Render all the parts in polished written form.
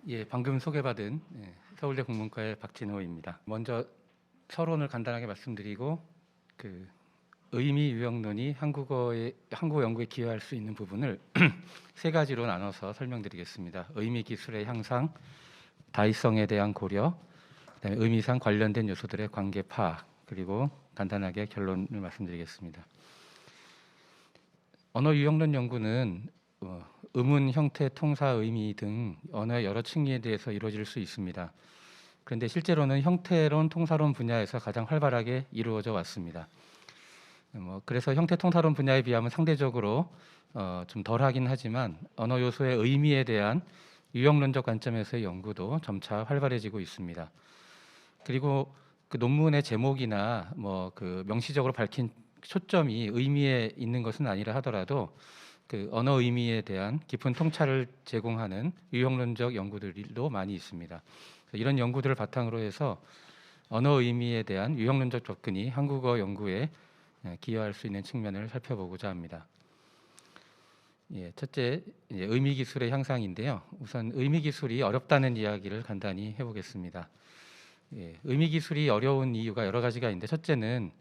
예, 방금 소개받은 서울대 국문과의 박진호입니다. 먼저 서론을 간단하게 말씀드리고 그 의미 유형론이 한국어 연구에 기여할 수 있는 부분을 세 가지로 나눠서 설명드리겠습니다. 의미 기술의 향상, 다의성에 대한 고려, 그다음에 의미상 관련된 요소들의 관계 파악, 그리고 간단하게 결론을 말씀드리겠습니다. 언어 유형론 연구는 음운, 형태, 통사, 의미 등 언어의 여러 층위에 대해서 이루어질 수 있습니다. 그런데 실제로는 형태론, 통사론 분야에서 가장 활발하게 이루어져 왔습니다. 그래서 형태, 통사론 분야에 비하면 상대적으로 좀 덜하긴 하지만 언어 요소의 의미에 대한 유형론적 관점에서의 연구도 점차 활발해지고 있습니다. 그리고 그 논문의 제목이나 그 명시적으로 밝힌 초점이 의미에 있는 것은 아니라 하더라도 그 언어 의미에 대한 깊은 통찰을 제공하는 유형론적 연구들도 많이 있습니다. 이런 연구들을 바탕으로 해서 언어 의미에 대한 유형론적 접근이 한국어 연구에 기여할 수 있는 측면을 살펴보고자 합니다. 예, 첫째, 의미 기술의 향상인데요. 우선 의미 기술이 어렵다는 이야기를 간단히 해보겠습니다. 예, 의미 기술이 어려운 이유가 여러 가지가 있는데, 첫째는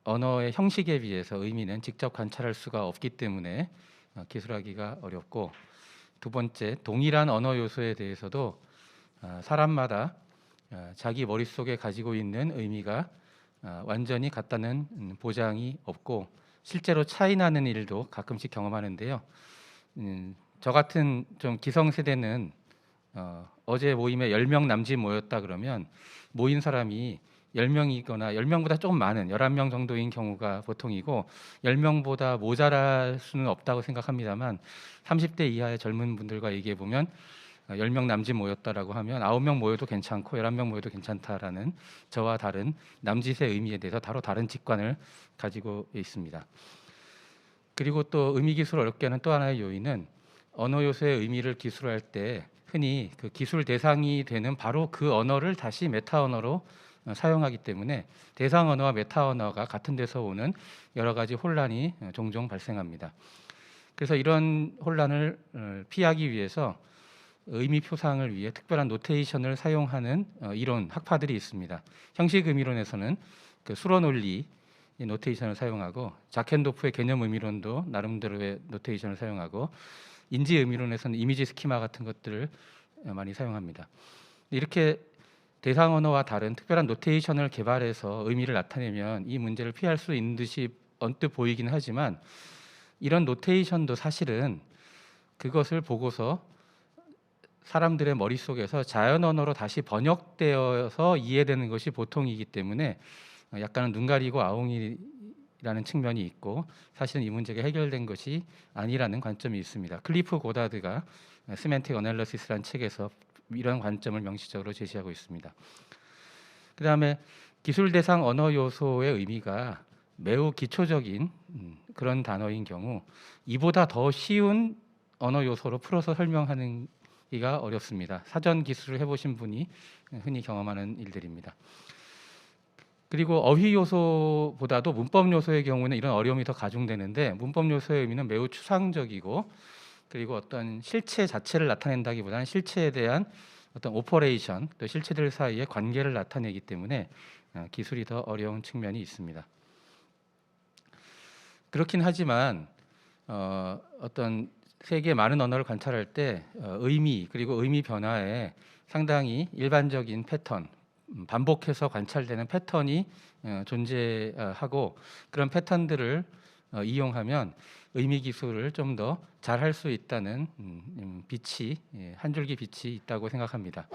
언어의 형식에 비해서 의미는 직접 관찰할 수가 없기 때문에 기술하기가 어렵고, 두 번째, 동일한 언어 요소에 대해서도 사람마다 자기 머릿속에 가지고 있는 의미가 완전히 같다는 보장이 없고 실제로 차이 나는 일도 가끔씩 경험하는데요. 저 같은 좀 기성세대는 어제 모임에 10명 남짓 모였다 그러면 모인 사람이 10명이거나 10명보다 조금 많은 11명 정도인 경우가 보통이고 10명보다 모자랄 수는 없다고 생각합니다만 30대 이하의 젊은 분들과 얘기해 보면 10명 남짓 모였다라고 하면 9명 모여도 괜찮고 11명 모여도 괜찮다라는 저와 다른 남짓의 의미에 대해서 다로 다른 직관을 가지고 있습니다. 그리고 또 의미 기술을 어렵게 하는 또 하나의 요인은 언어 요소의 의미를 기술할 때 흔히 그 기술 대상이 되는 바로 그 언어를 다시 메타 언어로 사용하기 때문에 대상 언어와 메타 언어가 같은 데서 오는 여러 가지 혼란이 종종 발생합니다. 그래서 이런 혼란을 피하기 위해서 의미 표상을 위해 특별한 노테이션을 사용하는 이론 학파들이 있습니다. 형식 의미론에서는 그 수로 논리 노테이션을 사용하고 자켄도프의 개념 의미론도 나름대로의 노테이션을 사용하고 인지 의미론에서는 이미지 스키마 같은 것들을 많이 사용합니다. 이렇게 대상 언어와 다른 특별한 노테이션을 개발해서 의미를 나타내면 이 문제를 피할 수 있는 듯이 언뜻 보이긴 하지만 이런 노테이션도 사실은 그것을 보고서 사람들의 머릿속에서 자연 언어로 다시 번역되어서 이해되는 것이 보통이기 때문에 약간은 눈 가리고 아웅이라는 측면이 있고 사실은 이 문제가 해결된 것이 아니라는 관점이 있습니다. 클리프 고다드가 세맨틱 어널리시스라는 책에서 이런 관점을 명시적으로 제시하고 있습니다. 그 다음에 기술 대상 언어 요소의 의미가 매우 기초적인 그런 단어인 경우 이보다 더 쉬운 언어 요소로 풀어서 설명하는 기가 어렵습니다. 사전 기술을 해보신 분이 흔히 경험하는 일들입니다. 그리고 어휘 요소보다도 문법 요소의 경우는 이런 어려움이 더 가중되는데 문법 요소의 의미는 매우 추상적이고 그리고 어떤 실체 자체를 나타낸다기보다는 실체에 대한 어떤 오퍼레이션 또 실체들 사이의 관계를 나타내기 때문에 기술이 더 어려운 측면이 있습니다. 그렇긴 하지만 어떤 세계의 많은 언어를 관찰할 때 의미 그리고 의미 변화에 상당히 일반적인 패턴, 반복해서 관찰되는 패턴이 존재하고 그런 패턴들을 이용하면 의미 기술을 좀 더 잘할 수 있다는 빛이 한 줄기 빛이 있다고 생각합니다.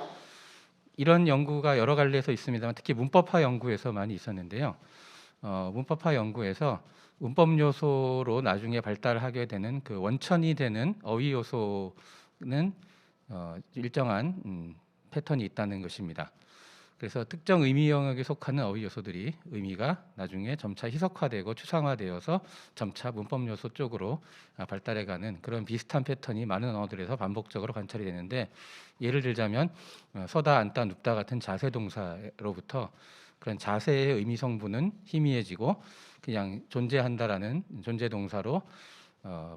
이런 연구가 여러 갈래에서 있습니다만 특히 문법화 연구에서 많이 있었는데요. 문법화 연구에서 문법 요소로 나중에 발달하게 되는 그 원천이 되는 어휘 요소는 일정한 패턴이 있다는 것입니다. 그래서 특정 의미 영역에 속하는 어휘 요소들이 의미가 나중에 점차 희석화되고 추상화되어서 점차 문법 요소 쪽으로 발달해가는 그런 비슷한 패턴이 많은 언어들에서 반복적으로 관찰이 되는데 예를 들자면 서다, 앉다, 눕다 같은 자세 동사로부터 그런 자세의 의미 성분은 희미해지고 그냥 존재한다라는 존재 동사로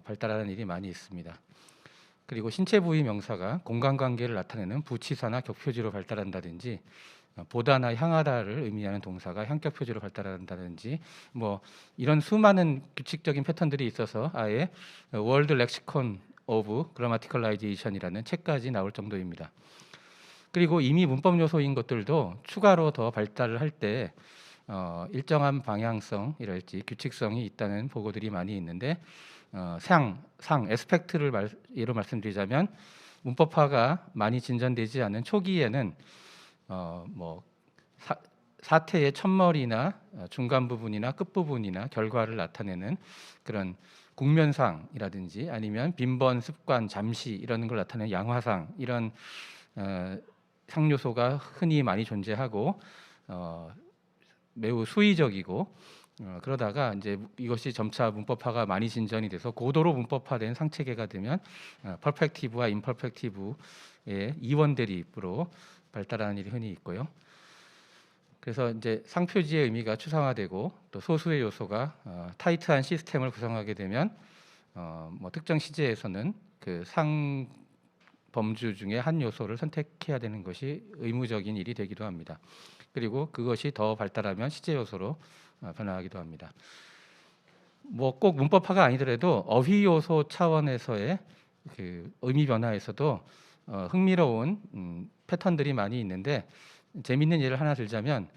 발달하는 일이 많이 있습니다. 그리고 신체 부위 명사가 공간관계를 나타내는 부치사나 격표지로 발달한다든지 보다나 향하다를 의미하는 동사가 향격 표지로 발달한다든지 뭐 이런 수많은 규칙적인 패턴들이 있어서 아예 월드 렉시콘 오브 그라마티컬라이제이션이라는 책까지 나올 정도입니다. 그리고 이미 문법 요소인 것들도 추가로 더 발달을 할 때 일정한 방향성이랄지 규칙성이 있다는 보고들이 많이 있는데 상, 에스펙트를 예로 말씀드리자면 문법화가 많이 진전되지 않은 초기에는 뭐 사태의 첫머리나 중간 부분이나 끝 부분이나 결과를 나타내는 그런 국면상이라든지 아니면 빈번, 습관, 잠시 이런 걸 나타내는 양화상 이런 상 요소가 흔히 많이 존재하고 매우 수의적이고 그러다가 이제 이것이 점차 문법화가 많이 진전이 돼서 고도로 문법화된 상체계가 되면 퍼펙티브와 임퍼펙티브의 이원 대립으로 발달하는 일이 흔히 있고요. 그래서 이제 상표지의 의미가 추상화되고 또 소수의 요소가 타이트한 시스템을 구성하게 되면 뭐 특정 시제에서는 그 상 범주 중에 한 요소를 선택해야 되는 것이 의무적인 일이 되기도 합니다. 그리고 그것이 더 발달하면 시제 요소로 변화하기도 합니다. 뭐 꼭 문법화가 아니더라도 어휘 요소 차원에서의 그 의미 변화에서도 흥미로운 패턴들이 많이 있는데 재밌는 예를 하나 들자면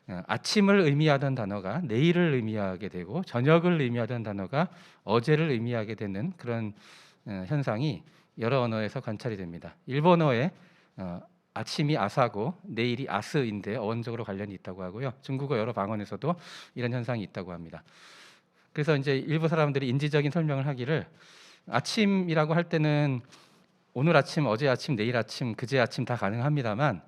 아침을 의미하던 단어가 내일을 의미하게 되고 저녁을 의미하던 단어가 어제를 의미하게 되는 그런 현상이 여러 언어에서 관찰이 됩니다. 일본어에 아침이 아사고 내일이 아스인데 어원적으로 관련이 있다고 하고요. 중국어 여러 방언에서도 이런 현상이 있다고 합니다. 그래서 이제 일부 사람들이 인지적인 설명을 하기를 아침이라고 할 때는 오늘 아침, 어제 아침, 내일 아침, 그제 아침 다 가능합니다만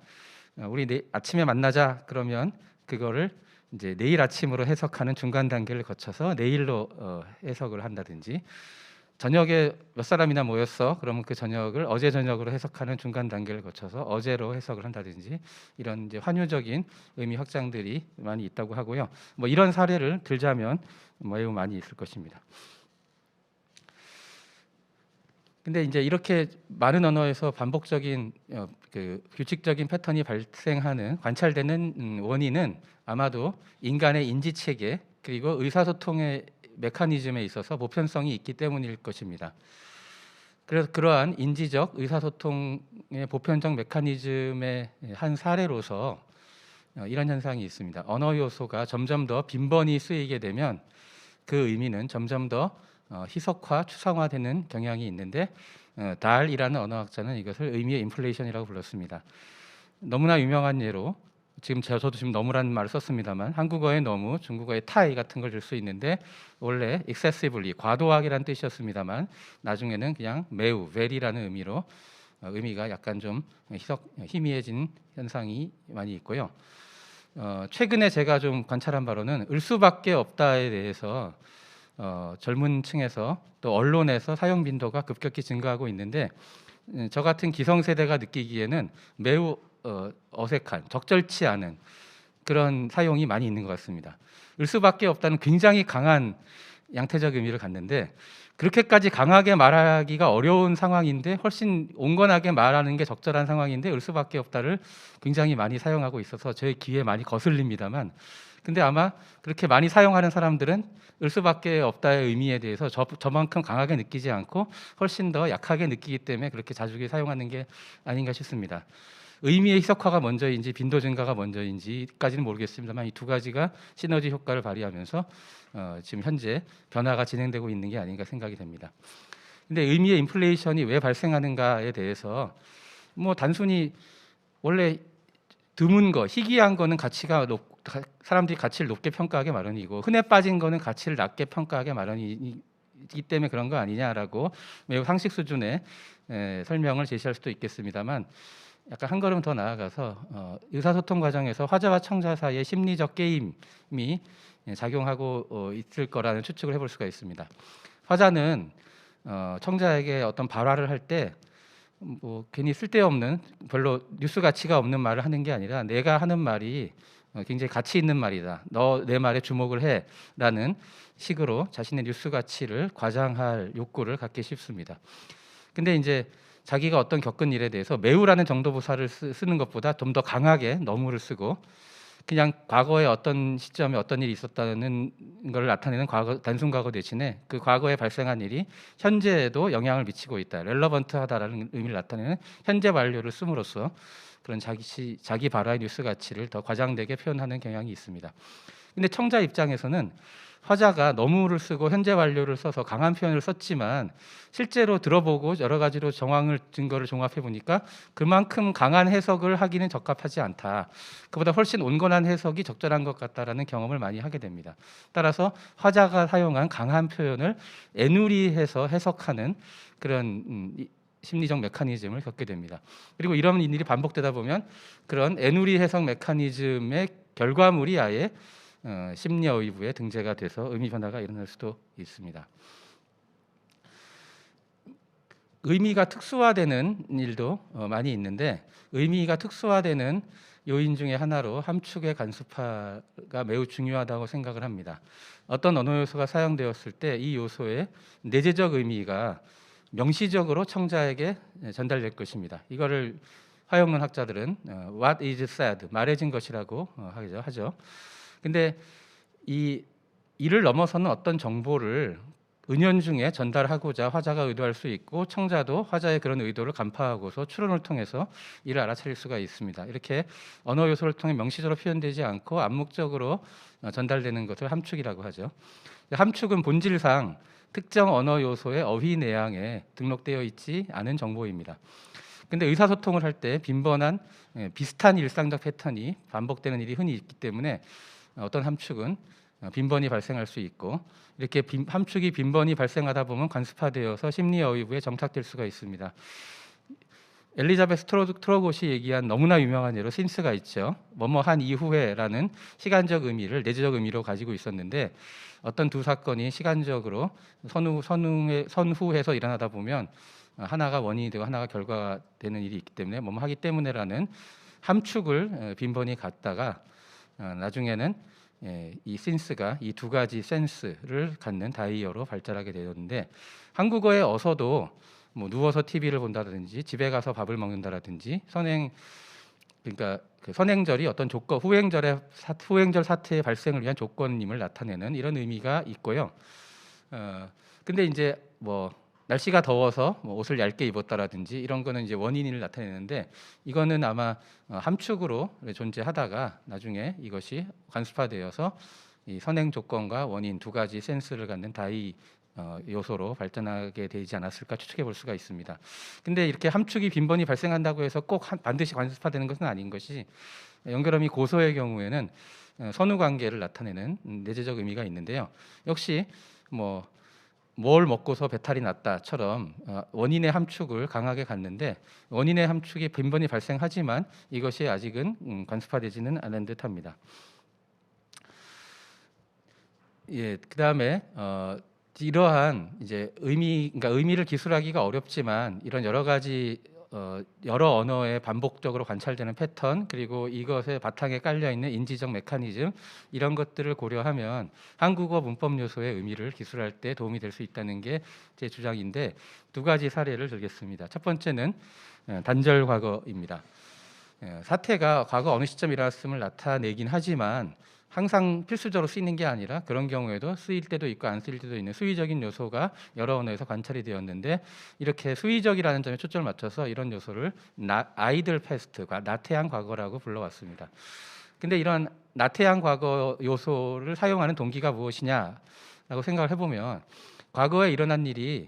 우리 아침에 만나자 그러면 그거를 이제 내일 아침으로 해석하는 중간 단계를 거쳐서 내일로 해석을 한다든지 저녁에 몇 사람이나 모였어 그러면 그 저녁을 어제 저녁으로 해석하는 중간 단계를 거쳐서 어제로 해석을 한다든지 이런 이제 환유적인 의미 확장들이 많이 있다고 하고요. 뭐 이런 사례를 들자면 매우 많이 있을 것입니다. 근데 이제 이렇게 많은 언어에서 반복적인 그 규칙적인 패턴이 발생하는 관찰되는 원인은 아마도 인간의 인지 체계 그리고 의사소통의 메커니즘에 있어서 보편성이 있기 때문일 것입니다. 그래서 그러한 인지적 의사소통의 보편적 메커니즘의 한 사례로서 이런 현상이 있습니다. 언어 요소가 점점 더 빈번히 쓰이게 되면 그 의미는 점점 더 희석화, 추상화되는 경향이 있는데 달이라는 언어학자는 이것을 의미의 인플레이션이라고 불렀습니다. 너무나 유명한 예로 지금 저도 지금 너무라는 말을 썼습니다만 한국어의 너무, 중국어의 타이 같은 걸 줄 수 있는데 원래 excessively, 과도하게라는 뜻이었습니다만 나중에는 그냥 매우, very라는 의미로 의미가 약간 좀 희미해진 현상이 많이 있고요. 최근에 제가 좀 관찰한 바로는 을 수밖에 없다에 대해서 젊은 층에서 또 언론에서 사용 빈도가 급격히 증가하고 있는데 저 같은 기성세대가 느끼기에는 매우 어색한, 적절치 않은 그런 사용이 많이 있는 것 같습니다. 을 수밖에 없다는 굉장히 강한 양태적 의미를 갖는데 그렇게까지 강하게 말하기가 어려운 상황인데 훨씬 온건하게 말하는 게 적절한 상황인데 을 수밖에 없다를 굉장히 많이 사용하고 있어서 제 귀에 많이 거슬립니다만 근데 아마 그렇게 많이 사용하는 사람들은 을 수밖에 없다의 의미에 대해서 저만큼 강하게 느끼지 않고 훨씬 더 약하게 느끼기 때문에 그렇게 자주 사용하는 게 아닌가 싶습니다. 의미의 희석화가 먼저인지 빈도 증가가 먼저인지까지는 모르겠습니다만 이 두 가지가 시너지 효과를 발휘하면서 지금 현재 변화가 진행되고 있는 게 아닌가 생각이 됩니다. 근데 의미의 인플레이션이 왜 발생하는가에 대해서 뭐 단순히 원래 드문 거, 희귀한 거는 사람들이 가치를 높게 평가하기 마련이고 흔해 빠진 거는 가치를 낮게 평가하기 마련이기 때문에 그런 거 아니냐라고 매우 상식 수준의 설명을 제시할 수도 있겠습니다만 약간 한 걸음 더 나아가서 의사소통 과정에서 화자와 청자 사이의 심리적 게임이 작용하고 있을 거라는 추측을 해볼 수가 있습니다. 화자는 청자에게 어떤 발화를 할 때 뭐 괜히 쓸데없는 별로 뉴스 가치가 없는 말을 하는 게 아니라 내가 하는 말이 굉장히 가치 있는 말이다. 너 내 말에 주목을 해라는 식으로 자신의 뉴스 가치를 과장할 욕구를 갖기 쉽습니다. 근데 이제 자기가 어떤 겪은 일에 대해서 매우라는 정도부사를 쓰는 것보다 좀 더 강하게 너무를 쓰고 그냥 과거에 어떤 시점에 어떤 일이 있었다는 걸 나타내는 단순 과거 대신에 그 과거에 발생한 일이 현재에도 영향을 미치고 있다, 렐러번트하다라는 의미를 나타내는 현재 완료를 씀으로써 그런 자기 발화의 뉴스 가치를 더 과장되게 표현하는 경향이 있습니다. 근데 청자 입장에서는 화자가 너무를 쓰고 현재 완료를 써서 강한 표현을 썼지만 실제로 들어보고 여러 가지로 증거를 종합해 보니까 그만큼 강한 해석을 하기는 적합하지 않다, 그보다 훨씬 온건한 해석이 적절한 것 같다라는 경험을 많이 하게 됩니다. 따라서 화자가 사용한 강한 표현을 애누리해서 해석하는 그런 심리적 메커니즘을 겪게 됩니다. 그리고 이런 일이 반복되다 보면 그런 애누리 해석 메커니즘의 결과물이 아예 심리어휘부에 등재가 돼서 의미 변화가 일어날 수도 있습니다. 의미가 특수화되는 일도 많이 있는데 의미가 특수화되는 요인 중에 하나로 함축의 간섭화가 매우 중요하다고 생각을 합니다. 어떤 언어 요소가 사용되었을 때 이 요소의 내재적 의미가 명시적으로 청자에게 전달될 것입니다. 이거를 화영론 학자들은 what is said, 말해진 것이라고 하죠. 근데 이를 넘어서는 어떤 정보를 은연중에 전달하고자 화자가 의도할 수 있고 청자도 화자의 그런 의도를 간파하고서 추론을 통해서 이를 알아차릴 수가 있습니다. 이렇게 언어 요소를 통해 명시적으로 표현되지 않고 암묵적으로 전달되는 것을 함축이라고 하죠. 함축은 본질상 특정 언어 요소의 어휘 내양에 등록되어 있지 않은 정보입니다. 근데 의사소통을 할 때 빈번한 비슷한 일상적 패턴이 반복되는 일이 흔히 있기 때문에 어떤 함축은 빈번히 발생할 수 있고 이렇게 함축이 빈번히 발생하다 보면 관습화되어서 심리어휘부에 정착될 수가 있습니다. 엘리자베스 트로봇이 얘기한 너무나 유명한 예로 신스가 있죠. 뭐뭐한 이후에라는 시간적 의미를 내재적 의미로 가지고 있었는데 어떤 두 사건이 시간적으로 선후해서 일어나다 보면 하나가 원인이 되고 하나가 결과가 되는 일이 있기 때문에 뭐뭐 하기 때문에라는 함축을 빈번히 갖다가 나중에는 이 신스가 이 두 가지 센스를 갖는 다이어로 발달하게 되었는데 한국어의 어서도 뭐 누워서 TV를 본다든지 집에 가서 밥을 먹는다라든지 그러니까 그 선행절이 어떤 조건 후행절 사태의 발생을 위한 조건임을 나타내는 이런 의미가 있고요. 근데 이제 뭐 날씨가 더워서 뭐 옷을 얇게 입었다라든지 이런 거는 이제 원인을 나타내는데 이거는 아마 함축으로 존재하다가 나중에 이것이 관습화되어서 이 선행 조건과 원인 두 가지 센스를 갖는 다이 요소로 발전하게 되지 않았을까 추측해 볼 수가 있습니다. 근데 이렇게 함축이 빈번히 발생한다고 해서 꼭 반드시 관습화되는 것은 아닌 것이 연결음이 고소의 경우에는 선후 관계를 나타내는 내재적 의미가 있는데요. 역시 뭘 먹고서 배탈이 났다처럼 원인의 함축을 강하게 갖는데 원인의 함축이 빈번히 발생하지만 이것이 아직은 관습화되지는 않은 듯합니다. 예, 그다음에 이러한 이제 그러니까 의미를 기술하기가 어렵지만 이런 여러 가지 여러 언어에 반복적으로 관찰되는 패턴 그리고 이것의 바탕에 깔려 있는 인지적 메커니즘 이런 것들을 고려하면 한국어 문법 요소의 의미를 기술할 때 도움이 될 수 있다는 게 제 주장인데 두 가지 사례를 들겠습니다. 첫 번째는 단절 과거입니다. 사태가 과거 어느 시점에 일어났음을 나타내긴 하지만 항상 필수적으로 쓰이는 게 아니라 그런 경우에도 쓰일 때도 있고 안 쓰일 때도 있는 수위적인 요소가 여러 언어에서 관찰이 되었는데 이렇게 수위적이라는 점에 초점을 맞춰서 이런 요소를 아이들 패스트가 나태한 과거라고 불러왔습니다. 근데 이런 나태한 과거 요소를 사용하는 동기가 무엇이냐라고 생각을 해보면 과거에 일어난 일이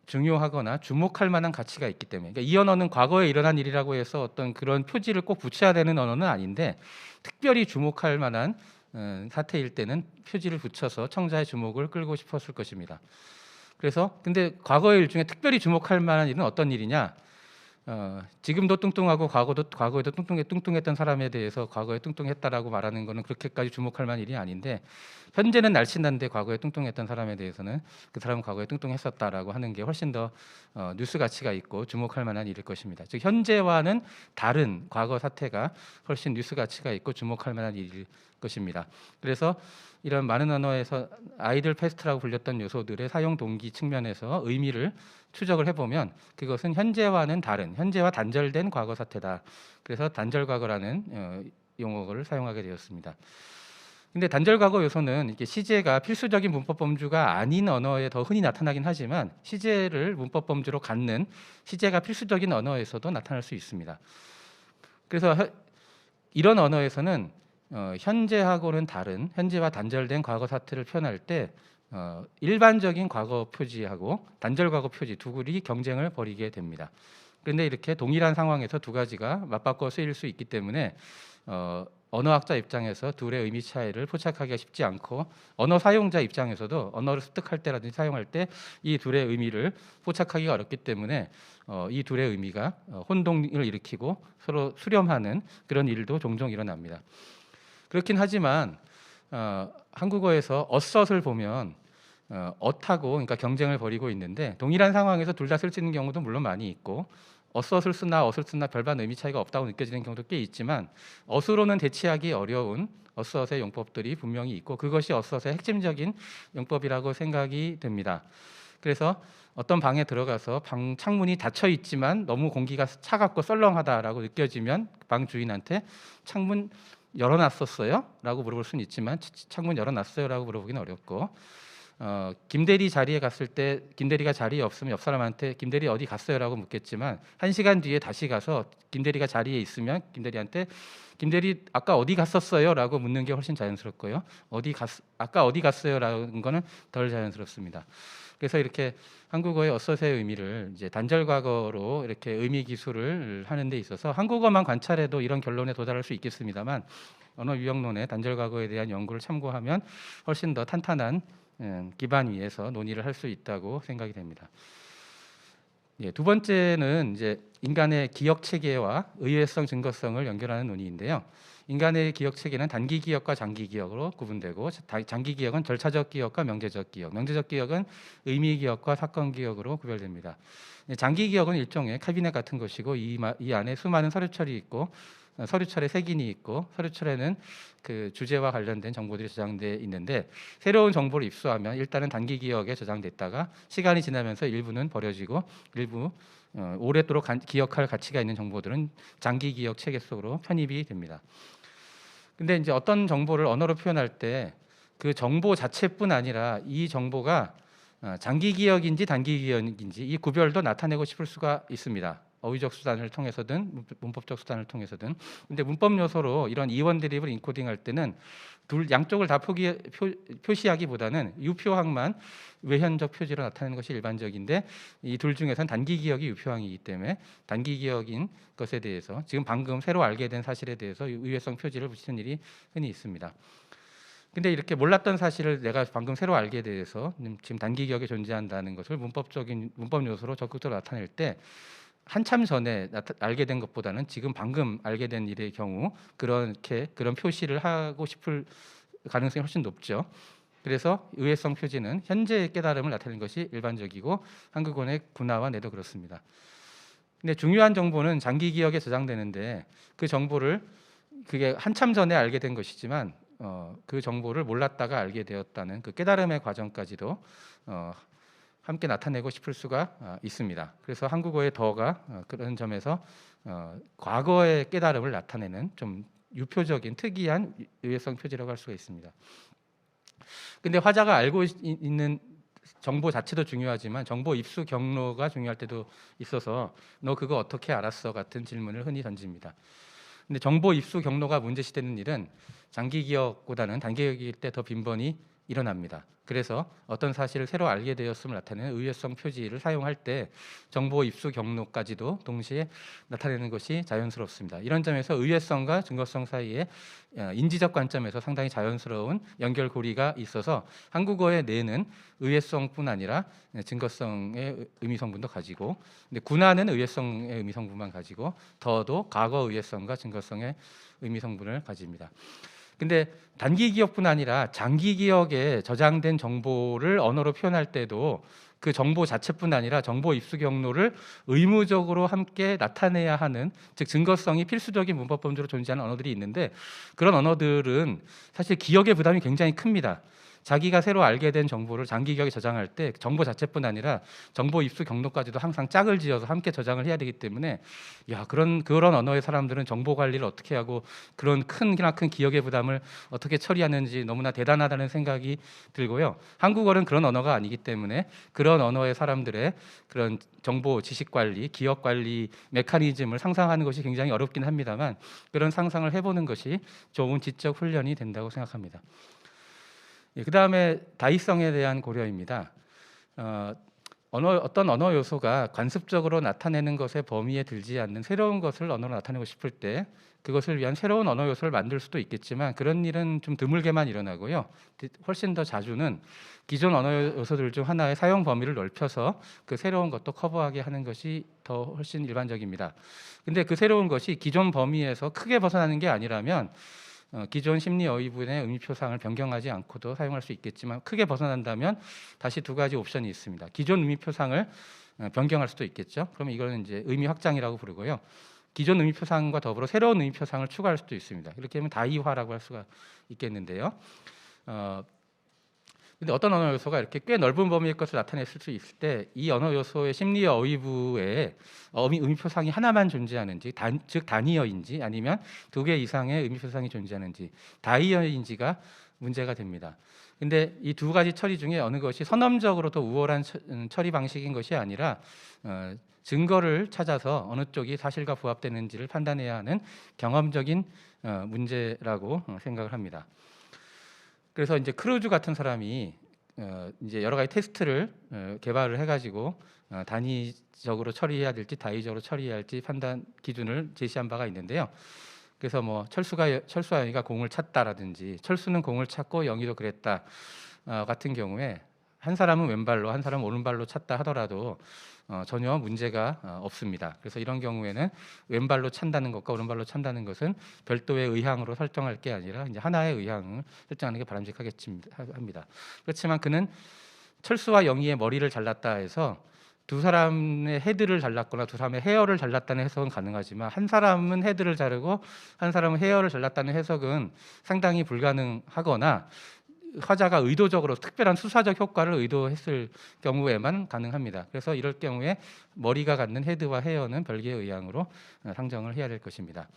중요하거나 주목할 만한 가치가 있기 때문에 그러니까 이 언어는 과거에 일어난 일이라고 해서 어떤 그런 표지를 꼭 붙여야 되는 언어는 아닌데 특별히 주목할 만한 사태일 때는 표지를 붙여서 청자의 주목을 끌고 싶었을 것입니다. 그래서 근데 과거의 일 중에 특별히 주목할 만한 일은 어떤 일이냐? 지금도 뚱뚱하고 과거에도 뚱뚱했던 사람에 대해서 과거에 뚱뚱했다라고 말하는 것은 그렇게까지 주목할 만한 일이 아닌데 현재는 날씬한데 과거에 뚱뚱했던 사람에 대해서는 그 사람은 과거에 뚱뚱했었다라고 하는 게 훨씬 더 뉴스 가치가 있고 주목할 만한 일일 것입니다. 즉 현재와는 다른 과거 사태가 훨씬 뉴스 가치가 있고 주목할 만한 일일 것입니다. 그래서 이런 많은 언어에서 아이들 패스트라고 불렸던 요소들의 사용 동기 측면에서 의미를 추적을 해보면 그것은 현재와는 다른, 현재와 단절된 과거 사태다. 그래서 단절 과거라는 용어를 사용하게 되었습니다. 근데 단절 과거 요소는 이렇게 시제가 필수적인 문법 범주가 아닌 언어에 더 흔히 나타나긴 하지만 시제를 문법 범주로 갖는 시제가 필수적인 언어에서도 나타날 수 있습니다. 그래서 이런 언어에서는 현재하고는 다른 현재와 단절된 과거 사태를 표현할 때 일반적인 과거 표지하고 단절 과거 표지 두 글이 경쟁을 벌이게 됩니다. 그런데 이렇게 동일한 상황에서 두 가지가 맞바꿔 쓰일 수 있기 때문에 언어학자 입장에서 둘의 의미 차이를 포착하기가 쉽지 않고 언어 사용자 입장에서도 언어를 습득할 때라든지 사용할 때 이 둘의 의미를 포착하기가 어렵기 때문에 이 둘의 의미가 혼동을 일으키고 서로 수렴하는 그런 일도 종종 일어납니다. 그렇긴 하지만 한국어에서 어섯을 보면 어하고 그러니까 경쟁을 벌이고 있는데 동일한 상황에서 둘 다 쓸 수 있는 경우도 물론 많이 있고 어섯을 쓰나 어을 쓰나 별반 의미 차이가 없다고 느껴지는 경우도 꽤 있지만 어수로는 대치하기 어려운 어섯의 용법들이 분명히 있고 그것이 어섯의 핵심적인 용법이라고 생각이 됩니다. 그래서 어떤 방에 들어가서 방 창문이 닫혀 있지만 너무 공기가 차갑고 썰렁하다라고 느껴지면 방 주인한테 창문 열어놨었어요? 라고 물어볼 수는 있지만 창문 열어놨어요? 라고 물어보기는 어렵고 김대리 자리에 갔을 때 김대리가 자리에 없으면 옆 사람한테 김대리 어디 갔어요? 라고 묻겠지만 1시간 뒤에 다시 가서 김대리가 자리에 있으면 김대리한테 김대리 아까 어디 갔었어요? 라고 묻는 게 훨씬 자연스럽고요. 아까 어디 갔어요? 라는 거는 덜 자연스럽습니다. 그래서 이렇게 한국어의 어섯의 의미를 이제 단절 과거로 이렇게 의미 기술을 하는 데 있어서 한국어만 관찰해도 이런 결론에 도달할 수 있겠습니다만 언어 유형론의 단절 과거에 대한 연구를 참고하면 훨씬 더 탄탄한 기반 위에서 논의를 할 수 있다고 생각이 됩니다. 예, 두 번째는 이제 인간의 기억 체계와 의외성, 증거성을 연결하는 논의인데요. 인간의 기억 체계는 단기 기억과 장기 기억으로 구분되고 장기 기억은 절차적 기억과 명제적 기억, 명제적 기억은 의미 기억과 사건 기억으로 구별됩니다. 장기 기억은 일종의 캐비넷 같은 것이고 이 안에 수많은 서류철이 있고 서류철에 색인이 있고 서류철에는 그 주제와 관련된 정보들이 저장돼 있는데 새로운 정보를 입수하면 일단은 단기 기억에 저장됐다가 시간이 지나면서 일부는 버려지고 일부 오랫도록 기억할 가치가 있는 정보들은 장기 기억 체계 속으로 편입이 됩니다. 근데 이제 어떤 정보를 언어로 표현할 때 그 정보 자체뿐 아니라 이 정보가 장기 기억인지 단기 기억인지 이 구별도 나타내고 싶을 수가 있습니다. 어휘적 수단을 통해서든 문법적 수단을 통해서든. 근데 문법 요소로 이런 이원 드립을 인코딩 할 때는 양쪽을 다 표시하기보다는 유표항만 외현적 표지로 나타내는 것이 일반적인데 이 둘 중에서는 단기 기억이 유표항이기 때문에 단기 기억인 것에 대해서 지금 방금 새로 알게 된 사실에 대해서 의외성 표지를 붙이는 일이 흔히 있습니다. 근데 이렇게 몰랐던 사실을 내가 방금 새로 알게 돼서 지금 단기 기억에 존재한다는 것을 문법 요소로 적극적으로 나타낼 때 한참 전에 알게 된 것보다는 지금 방금 알게 된 일의 경우 그런 표시를 하고 싶을 가능성이 훨씬 높죠. 그래서 의외성 표지는 현재의 깨달음을 나타내는 것이 일반적이고 한국어의 군화와 내도 그렇습니다. 근데 중요한 정보는 장기 기억에 저장되는데 그 정보를 그게 한참 전에 알게 된 것이지만 그 정보를 몰랐다가 알게 되었다는 그 깨달음의 과정까지도 함께 나타내고 싶을 수가 있습니다. 그래서 한국어의 더가 그런 점에서 과거의 깨달음을 나타내는 좀 유표적인 특이한 의외성 표지라고 할 수가 있습니다. 근데 화자가 알고 있는 정보 자체도 중요하지만 정보 입수 경로가 중요할 때도 있어서 너 그거 어떻게 알았어? 같은 질문을 흔히 던집니다. 근데 정보 입수 경로가 문제시되는 일은 장기 기억보다는 단기 기억일 때 더 빈번히 일어납니다. 그래서 어떤 사실을 새로 알게 되었음을 나타내는 의외성 표지를 사용할 때 정보 입수 경로까지도 동시에 나타내는 것이 자연스럽습니다. 이런 점에서 의외성과 증거성 사이에 인지적 관점에서 상당히 자연스러운 연결고리가 있어서 한국어의 내는 의외성뿐 아니라 증거성의 의미 성분도 가지고 근데 군화는 의외성의 의미 성분만 가지고 더도 과거 의외성과 증거성의 의미 성분을 가집니다. 근데 단기 기억뿐 아니라 장기 기억에 저장된 정보를 언어로 표현할 때도 그 정보 자체뿐 아니라 정보 입수 경로를 의무적으로 함께 나타내야 하는, 즉 증거성이 필수적인 문법 범주로 존재하는 언어들이 있는데, 그런 언어들은 사실 기억의 부담이 굉장히 큽니다. 자기가 새로 알게 된 정보를 장기 기억에 저장할 때 정보 자체뿐 아니라 정보 입수 경로까지도 항상 짝을 지어서 함께 저장을 해야 되기 때문에, 그런 언어의 사람들은 정보 관리를 어떻게 하고 그런 큰 기억의 부담을 어떻게 처리하는지 너무나 대단하다는 생각이 들고요. 한국어는 그런 언어가 아니기 때문에 그런 언어의 사람들의 그런 정보 지식 관리, 기억 관리 메커니즘을 상상하는 것이 굉장히 어렵긴 합니다만, 그런 상상을 해보는 것이 좋은 지적 훈련이 된다고 생각합니다. 그 다음에 다의성에 대한 고려입니다. 어떤 언어 요소가 관습적으로 나타내는 것의 범위에 들지 않는 새로운 것을 언어로 나타내고 싶을 때 그것을 위한 새로운 언어 요소를 만들 수도 있겠지만, 그런 일은 좀 드물게만 일어나고요. 훨씬 더 자주는 기존 언어 요소들 중 하나의 사용 범위를 넓혀서 그 새로운 것도 커버하게 하는 것이 더 훨씬 일반적입니다. 근데 그 새로운 것이 기존 범위에서 크게 벗어나는 게 아니라면 기존 심리 어휘분의 의미 표상을 변경하지 않고도 사용할 수 있겠지만, 크게 벗어난다면 다시 두 가지 옵션이 있습니다. 기존 의미 표상을 변경할 수도 있겠죠. 그러면 이거는 이제 의미 확장이라고 부르고요. 기존 의미 표상과 더불어 새로운 의미 표상을 추가할 수도 있습니다. 이렇게 하면 다이화라고 할 수가 있겠는데요. 근데 어떤 언어 요소가 이렇게 꽤 넓은 범위의 것을 나타냈을 수 있을 때, 이 언어 요소의 심리 어휘부에 의미 표상이 하나만 존재하는지, 즉 단이어인지 아니면 두 개 이상의 의미 표상이 존재하는지, 다이어인지가 문제가 됩니다. 근데 이 두 가지 처리 중에 어느 것이 선언적으로 더 우월한 처리 방식인 것이 아니라 증거를 찾아서 어느 쪽이 사실과 부합되는지를 판단해야 하는 경험적인 문제라고 생각을 합니다. 그래서 이제 크루즈 같은 사람이 이제 여러 가지 테스트를 개발을 해가지고 단위적으로 처리해야 될지 다의적으로 처리해야 할지 판단 기준을 제시한 바가 있는데요. 그래서 뭐 철수와 영희가 공을 찾다라든지, 철수는 공을 찾고 영희도 그랬다 같은 경우에 한 사람은 왼발로 한 사람은 오른발로 찾다 하더라도 전혀 문제가 없습니다. 그래서 이런 경우에는 왼발로 찬다는 것과 오른발로 찬다는 것은 별도의 의향으로 설정할 게 아니라 이제 하나의 의향을 설정하는 게 바람직하겠습니다. 그렇지만 그는 철수와 영희의 머리를 잘랐다 해서 두 사람의 헤드를 잘랐거나 두 사람의 헤어를 잘랐다는 해석은 가능하지만, 한 사람은 헤드를 자르고 한 사람은 헤어를 잘랐다는 해석은 상당히 불가능하거나 화자가 의도적으로 특별한 수사적 효과를 의도했을 경우에만 가능합니다. 그래서 이럴 경우에 머리가 갖는 헤드와 헤어는 별개의 의향으로 상정을 해야 될 것입니다.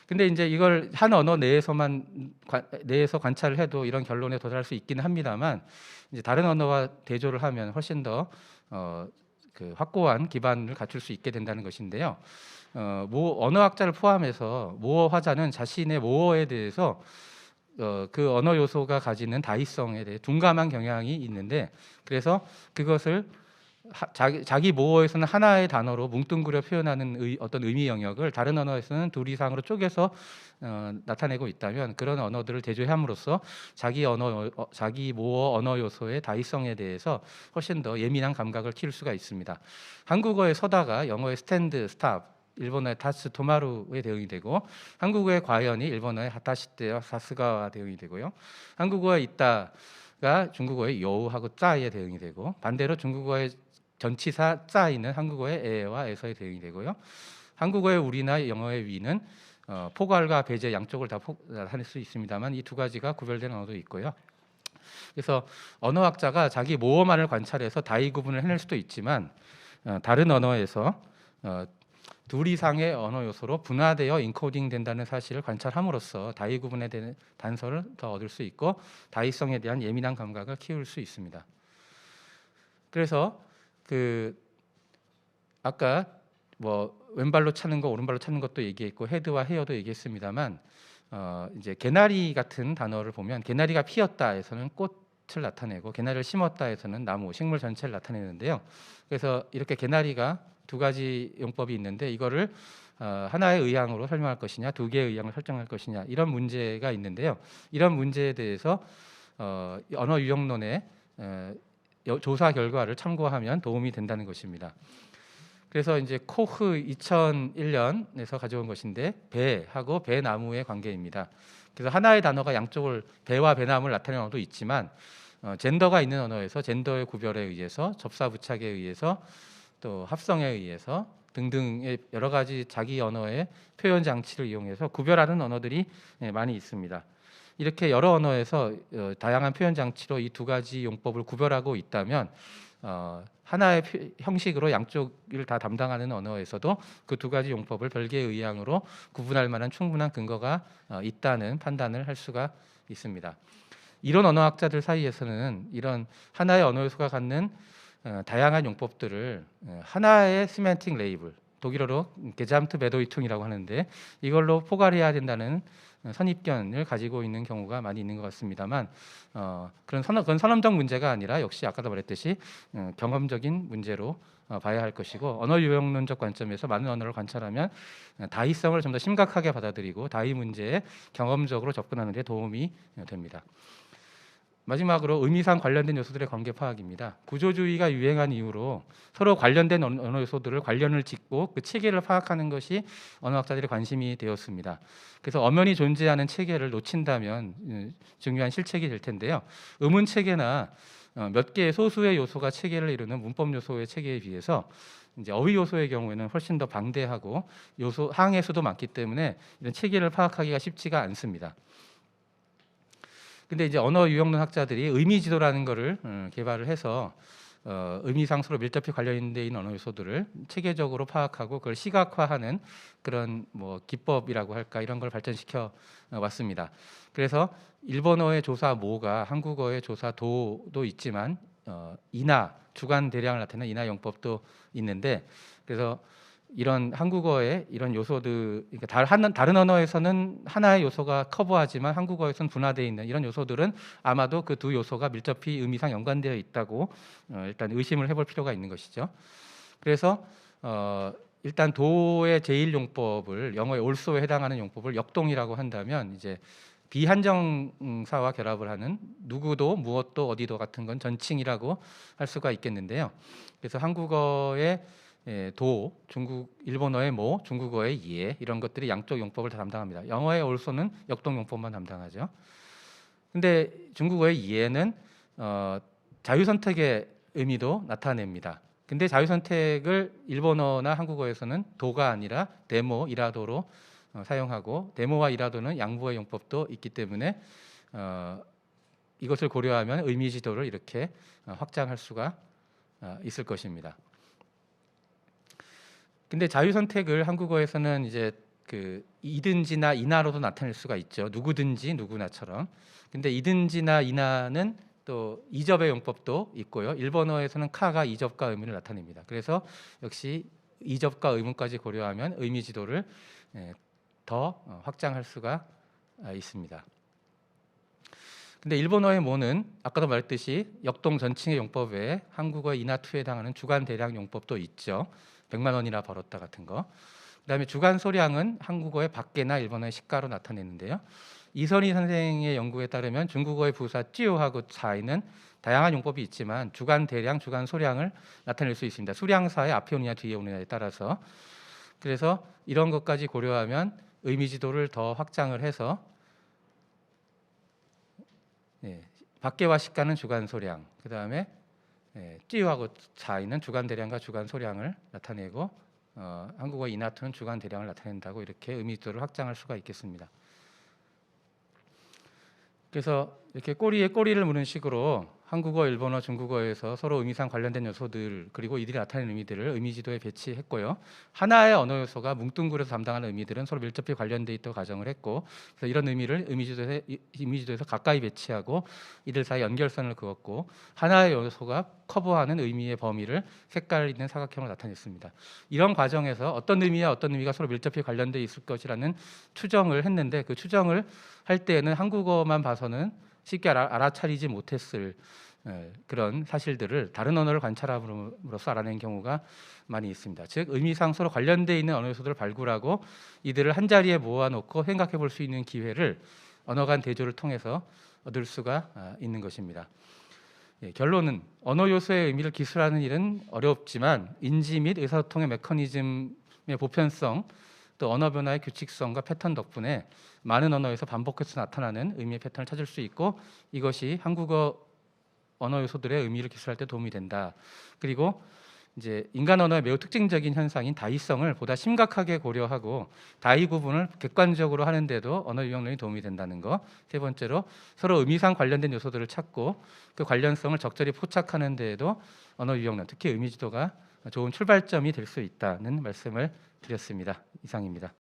근데 이제 이걸 한 언어 내에서 관찰을 해도 이런 결론에 도달할 수 있기는 합니다만, 이제 다른 언어와 대조를 하면 훨씬 더 그 확고한 기반을 갖출 수 있게 된다는 것인데요. 언어학자를 포함해서 모어 화자는 자신의 모어에 대해서 그 언어 요소가 가지는 다의성에 대해 둔감한 경향이 있는데, 그래서 그것을 자기 모어에서는 하나의 단어로 뭉뚱그려 표현하는 어떤 의미 영역을 다른 언어에서는 둘 이상으로 쪼개서 나타내고 있다면, 그런 언어들을 대조함으로써 자기 모어 언어 요소의 다의성에 대해서 훨씬 더 예민한 감각을 키울 수가 있습니다. 한국어의 서다가 영어의 스탠드, 스탑, 일본어의 다스, 토마루의 대응이 되고, 한국어의 과연이 일본어의 하타시테와 사스가와 대응이 되고요. 한국어의 있다가 중국어의 요우하고 짜이의 대응이 되고, 반대로 중국어의 전치사 짜이는 한국어의 에와 에서의 대응이 되고요. 한국어의 우리나 영어의 위는 포괄과 배제 양쪽을 다 나타낼 수 있습니다만, 이 두 가지가 구별되는 언어도 있고요. 그래서 언어학자가 자기 모어만을 관찰해서 다의 구분을 해낼 수도 있지만, 다른 언어에서 둘 이상의 언어 요소로 분화되어 인코딩 된다는 사실을 관찰함으로써 다의 구분에 대한 단서를 더 얻을 수 있고 다의성에 대한 예민한 감각을 키울 수 있습니다. 그래서 아까 뭐 왼발로 차는 거 오른발로 차는 것도 얘기했고 헤드와 헤어도 얘기했습니다만, 이제 개나리 같은 단어를 보면 개나리가 피었다에서는 꽃을 나타내고 개나리를 심었다에서는 나무, 식물 전체를 나타내는데요. 그래서 이렇게 개나리가 두 가지 용법이 있는데, 이거를 하나의 의향으로 설명할 것이냐 두 개의 의향을 설정할 것이냐, 이런 문제가 있는데요. 이런 문제에 대해서 언어 유형론의 조사 결과를 참고하면 도움이 된다는 것입니다. 그래서 이제 코흐 2001년에서 가져온 것인데, 배하고 배나무의 관계입니다. 그래서 하나의 단어가 양쪽을 배와 배나무를 나타내는 언어도 있지만, 젠더가 있는 언어에서 젠더의 구별에 의해서 접사 부착에 의해서 또 합성에 의해서 등등의 여러 가지 자기 언어의 표현 장치를 이용해서 구별하는 언어들이 많이 있습니다. 이렇게 여러 언어에서 다양한 표현 장치로 이 두 가지 용법을 구별하고 있다면 하나의 형식으로 양쪽을 다 담당하는 언어에서도 그 두 가지 용법을 별개의 의향으로 구분할 만한 충분한 근거가 있다는 판단을 할 수가 있습니다. 이론 언어학자들 사이에서는 이런 하나의 언어 요소가 갖는 다양한 용법들을 하나의 시멘틱 레이블, 독일어로 게잠트베도이퉁이라고 하는데 이걸로 포괄해야 된다는 선입견을 가지고 있는 경우가 많이 있는 것 같습니다만 그건 선언적 문제가 아니라 역시 아까도 말했듯이 경험적인 문제로 봐야 할 것이고 언어 유형론적 관점에서 많은 언어를 관찰하면 다의성을 좀 더 심각하게 받아들이고 다의 문제에 경험적으로 접근하는 데 도움이 됩니다. 마지막으로 의미상 관련된 요소들의 관계 파악입니다. 구조주의가 유행한 이후로 서로 관련된 언어 요소들을 관련을 짓고 그 체계를 파악하는 것이 언어학자들의 관심이 되었습니다. 그래서 엄연히 존재하는 체계를 놓친다면 중요한 실책이 될 텐데요. 의문 체계나 몇 개의 소수의 요소가 체계를 이루는 문법 요소의 체계에 비해서 이제 어휘 요소의 경우에는 훨씬 더 방대하고 요소 항의 수도 많기 때문에 이런 체계를 파악하기가 쉽지가 않습니다. 근데 이제 언어 유형론 학자들이 의미 지도라는 거를 개발을 해서 의미상 서로 밀접히 관련돼 있는 언어 요소들을 체계적으로 파악하고 그걸 시각화하는 그런 뭐 기법이라고 할까 이런 걸 발전시켜 왔습니다. 그래서 일본어의 조사 모가 한국어의 조사 도도 있지만 인하 주관 대량을 나타내는 인하 용법도 있는데 그래서 이런 한국어의 이런 요소들, 그러니까 다른 언어에서는 하나의 요소가 커버하지만 한국어에서는 분화되어 있는 이런 요소들은 아마도 그 두 요소가 밀접히 의미상 연관되어 있다고 일단 의심을 해볼 필요가 있는 것이죠. 그래서 일단 도의 제1용법을 영어의 also에 해당하는 용법을 역동이라고 한다면 이제 비한정사와 결합을 하는 누구도 무엇도 어디도 같은 건 전칭이라고 할 수가 있겠는데요. 그래서 한국어의 도, 일본어의 모, 중국어의 예 이런 것들이 양쪽 용법을 다 담당합니다. 영어의 also는 역동 용법만 담당하죠. 근데 중국어의 예는 자유선택의 의미도 나타냅니다. 근데 자유선택을 일본어나 한국어에서는 도가 아니라 데모, 이라도로 사용하고 데모와 이라도는 양보의 용법도 있기 때문에 이것을 고려하면 의미 지도를 이렇게 확장할 수가 있을 것입니다. 근데 자유선택을 한국어에서는 이제 그 이든지나 이나로도 나타낼 수가 있죠. 누구든지 누구나처럼. 근데 이든지나 이나는 또 이접의 용법도 있고요. 일본어에서는 카가 이접과 의문을 나타냅니다. 그래서 역시 이접과 의문까지 고려하면 의미 지도를 더 확장할 수가 있습니다. 근데 일본어의 모는 아까도 말했듯이 역동 전칭의 용법 외에 한국어 이나투에 해당하는 주간 대량 용법도 있죠. 100만 원이나 벌었다 같은 거. 그다음에 주간 소량은 한국어의 밖에나 일본어의 시가로 나타내는데요. 이선희 선생의 연구에 따르면 중국어의 부사 찌우하고 차이는 다양한 용법이 있지만 주간 대량, 주간 소량을 나타낼 수 있습니다. 수량사의 앞에 오느냐 뒤에 오느냐에 따라서. 그래서 이런 것까지 고려하면 의미 지도를 더 확장을 해서 밖에와 시가는 주간 소량, 그다음에 찌우하고 차이는 주간 대량과 주간 소량을 나타내고 한국어 이나투는 주간 대량을 나타낸다고 이렇게 의미 지도를 확장할 수가 있겠습니다. 그래서 이렇게 꼬리에 꼬리를 무는 식으로 한국어, 일본어, 중국어에서 서로 의미상 관련된 요소들 그리고 이들이 나타내는 의미들을 의미 지도에 배치했고요. 하나의 언어 요소가 뭉뚱그려서 담당하는 의미들은 서로 밀접히 관련돼 있다고 가정을 했고, 그래서 이런 의미를 의미 지도에서 가까이 배치하고 이들 사이 연결선을 그었고 하나의 요소가 커버하는 의미의 범위를 색깔 있는 사각형으로 나타냈습니다. 이런 과정에서 어떤 의미와 어떤 의미가 서로 밀접히 관련돼 있을 것이라는 추정을 했는데 그 추정을 할 때에는 한국어만 봐서는 쉽게 알아차리지 못했을 그런 사실들을 다른 언어를 관찰함으로써 알아낸 경우가 많이 있습니다. 즉 의미상 서로 관련되어 있는 언어 요소들을 발굴하고 이들을 한자리에 모아놓고 생각해 볼 수 있는 기회를 언어 간 대조를 통해서 얻을 수가 있는 것입니다. 결론은 언어 요소의 의미를 기술하는 일은 어렵지만 인지 및 의사소통의 메커니즘의 보편성 또 언어 변화의 규칙성과 패턴 덕분에 많은 언어에서 반복해서 나타나는 의미의 패턴을 찾을 수 있고 이것이 한국어 언어 요소들의 의미를 기술할 때 도움이 된다. 그리고 이제 인간 언어의 매우 특징적인 현상인 다의성을 보다 심각하게 고려하고 다의 구분을 객관적으로 하는데도 언어 유형론이 도움이 된다는 거. 세 번째로 서로 의미상 관련된 요소들을 찾고 그 관련성을 적절히 포착하는 데에도 언어 유형론, 특히 의미 지도가 좋은 출발점이 될 수 있다는 말씀을 드렸습니다. 이상입니다.